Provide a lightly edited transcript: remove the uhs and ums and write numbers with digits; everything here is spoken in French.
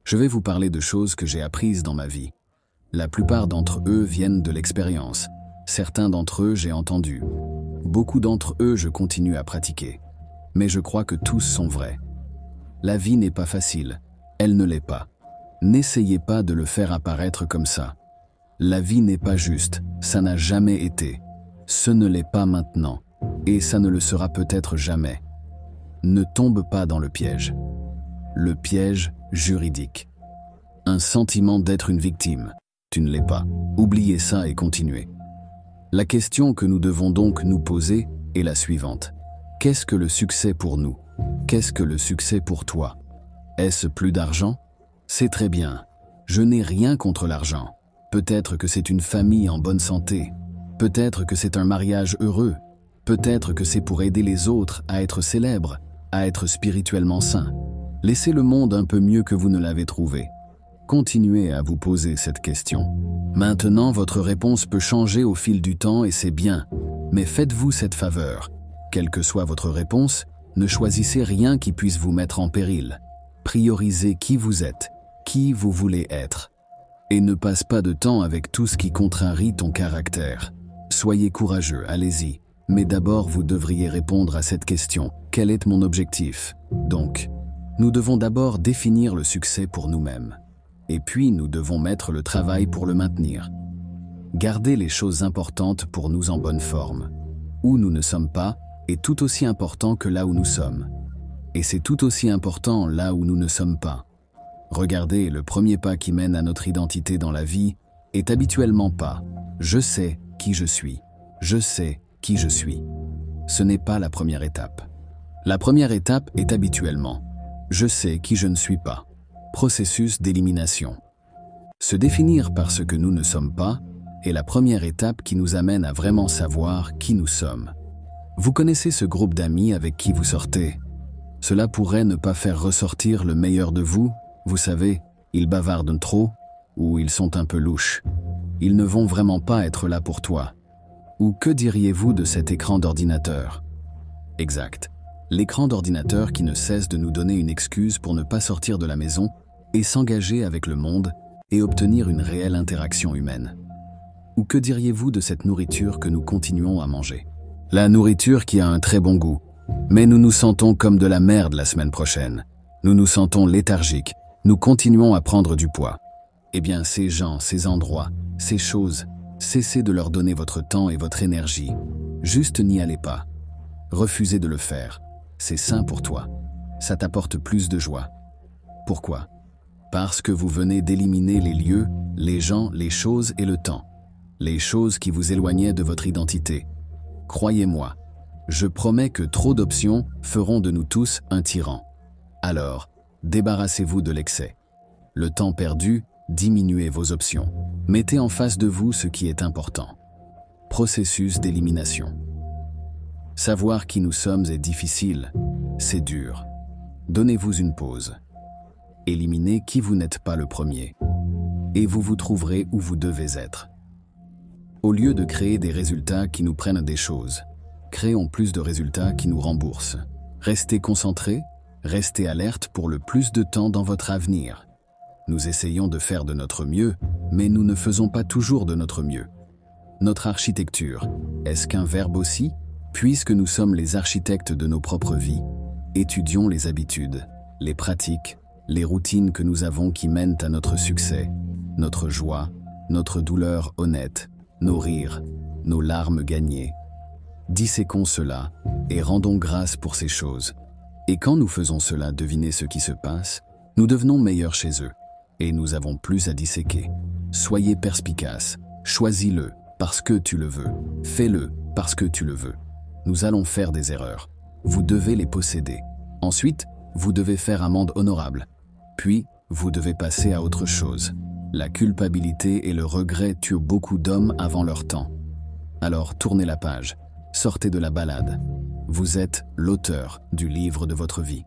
Je vais vous parler de choses que j'ai apprises dans ma vie. La plupart d'entre eux viennent de l'expérience. Certains d'entre eux j'ai entendu. Beaucoup d'entre eux je continue à pratiquer. Mais je crois que tous sont vrais. La vie n'est pas facile. Elle ne l'est pas. N'essayez pas de le faire apparaître comme ça. La vie n'est pas juste. Ça n'a jamais été. Ce ne l'est pas maintenant. Et ça ne le sera peut-être jamais. Ne tombe pas dans le piège. Le piège juridique. Un sentiment d'être une victime. Tu ne l'es pas. Oubliez ça et continuez. La question que nous devons donc nous poser est la suivante. Qu'est-ce que le succès pour nous? Qu'est-ce que le succès pour toi? Est-ce plus d'argent? C'est très bien. Je n'ai rien contre l'argent. Peut-être que c'est une famille en bonne santé. Peut-être que c'est un mariage heureux. Peut-être que c'est pour aider les autres à être célèbres, à être spirituellement sains. Laissez le monde un peu mieux que vous ne l'avez trouvé. Continuez à vous poser cette question. Maintenant, votre réponse peut changer au fil du temps et c'est bien. Mais faites-vous cette faveur. Quelle que soit votre réponse, ne choisissez rien qui puisse vous mettre en péril. Priorisez qui vous êtes, qui vous voulez être. Et ne passe pas de temps avec tout ce qui contrarie ton caractère. Soyez courageux, allez-y. Mais d'abord, vous devriez répondre à cette question. Quel est mon objectif? Donc, nous devons d'abord définir le succès pour nous-mêmes. Et puis, nous devons mettre le travail pour le maintenir. Garder les choses importantes pour nous en bonne forme. Où nous ne sommes pas est tout aussi important que là où nous sommes. Et c'est tout aussi important là où nous ne sommes pas. Regardez, le premier pas qui mène à notre identité dans la vie est habituellement pas « je sais qui je suis »,« je sais qui je suis ». Ce n'est pas la première étape. La première étape est habituellement « je sais qui je ne suis pas ». Processus d'élimination. Se définir par ce que nous ne sommes pas est la première étape qui nous amène à vraiment savoir qui nous sommes. Vous connaissez ce groupe d'amis avec qui vous sortez. Cela pourrait ne pas faire ressortir le meilleur de vous, vous savez, ils bavardent trop ou ils sont un peu louches. Ils ne vont vraiment pas être là pour toi. Ou que diriez-vous de cet écran d'ordinateur? Exact. L'écran d'ordinateur qui ne cesse de nous donner une excuse pour ne pas sortir de la maison et s'engager avec le monde et obtenir une réelle interaction humaine. Ou que diriez-vous de cette nourriture que nous continuons à manger? La nourriture qui a un très bon goût, mais nous nous sentons comme de la merde la semaine prochaine. Nous nous sentons léthargiques, nous continuons à prendre du poids. Eh bien, ces gens, ces endroits, ces choses, cessez de leur donner votre temps et votre énergie. Juste n'y allez pas. Refusez de le faire. C'est sain pour toi. Ça t'apporte plus de joie. Pourquoi? Parce que vous venez d'éliminer les lieux, les gens, les choses et le temps. Les choses qui vous éloignaient de votre identité. Croyez-moi, je promets que trop d'options feront de nous tous un tyran. Alors, débarrassez-vous de l'excès. Le temps perdu, diminuez vos options. Mettez en face de vous ce qui est important. Processus d'élimination. Savoir qui nous sommes est difficile, c'est dur. Donnez-vous une pause. Éliminez qui vous n'êtes pas le premier. Et vous vous trouverez où vous devez être. Au lieu de créer des résultats qui nous prennent des choses, créons plus de résultats qui nous remboursent. Restez concentrés, restez alerte pour le plus de temps dans votre avenir. Nous essayons de faire de notre mieux, mais nous ne faisons pas toujours de notre mieux. Notre architecture, est-ce qu'un verbe aussi? Puisque nous sommes les architectes de nos propres vies, étudions les habitudes, les pratiques, les routines que nous avons qui mènent à notre succès, notre joie, notre douleur honnête, nos rires, nos larmes gagnées. Disséquons cela et rendons grâce pour ces choses. Et quand nous faisons cela, devinez ce qui se passe, nous devenons meilleurs chez eux et nous avons plus à disséquer. Soyez perspicaces, choisis-le parce que tu le veux, fais-le parce que tu le veux. Nous allons faire des erreurs. Vous devez les posséder. Ensuite, vous devez faire amende honorable. Puis, vous devez passer à autre chose. La culpabilité et le regret tuent beaucoup d'hommes avant leur temps. Alors, tournez la page. Sortez de la balade. Vous êtes l'auteur du livre de votre vie.